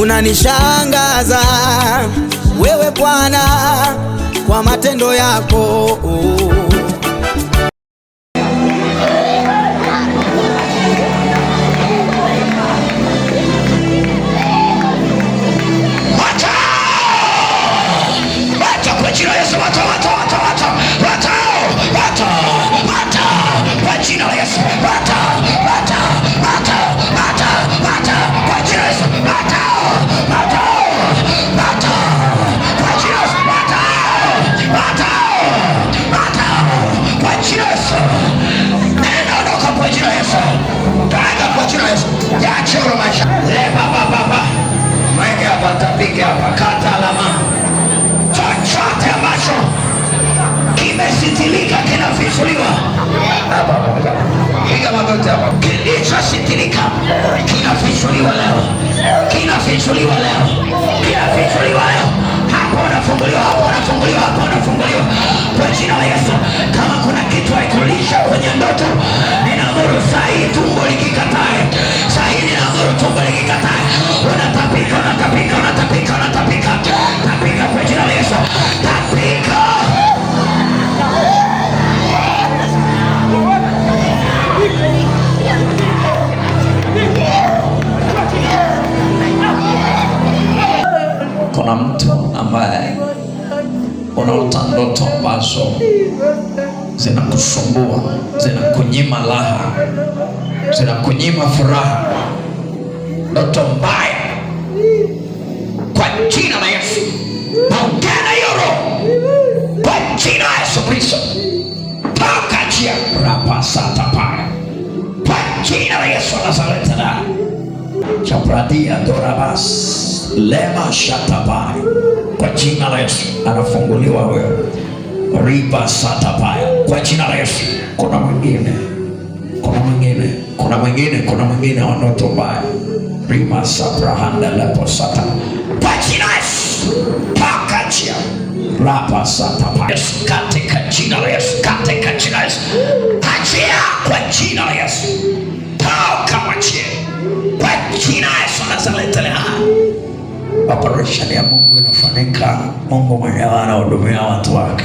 Unanishangaza wewe Bwana kwa matendo yako. Chochote ambacho kimesitilika kinafichuliwa. Piga magoti hapa. Kilichositilika kinafichuliwa leo. Kinafichuliwa leo. Kinafichuliwa leo. Hapo unafunguliwa, hapo unafunguliwa, hapo unafunguliwa. Kwa jina la Yesu. Kama kuna kitu haikulisha kwenye ndoto, ninaamuru saa hii tumbo likikatae. Saa hii ninaamuru tumbo likikatae. Unatapika, unatapika, unatapika, unatapika. Tapika kwa jina la Yesu. Tapika. Kuna mtu ambaye unaota ndoto ambazo zinakusumbua, zinakunyima raha, zinakunyima furaha, ndoto mbaya. Kwa jina la Yesu naongea na hiyo roho kwa jina la Yesu Kristo, toka njia rapasatapaya kwa jina la Yesu Nazareti. Chapradia dorabas lema shatapaya kwa jina la Yesu anafunguliwa wewe. Riba satapaya kwa jina la Yesu. Kuna mwingine, kuna mwingine, kuna mwingine, kuna mwingine wanoto mbaya. Riba saprahanda lepo sata kwa jina la Yesu toka njia rapa satapaya katika jina la Yesu, katika jina la Yesu. Achia kwa jina la Yesu, toka mwachie kwa jina la Yesu Nazareti. Operation ya Mungu inafanyika. Mungu mwenyewe anahudumia watu wake.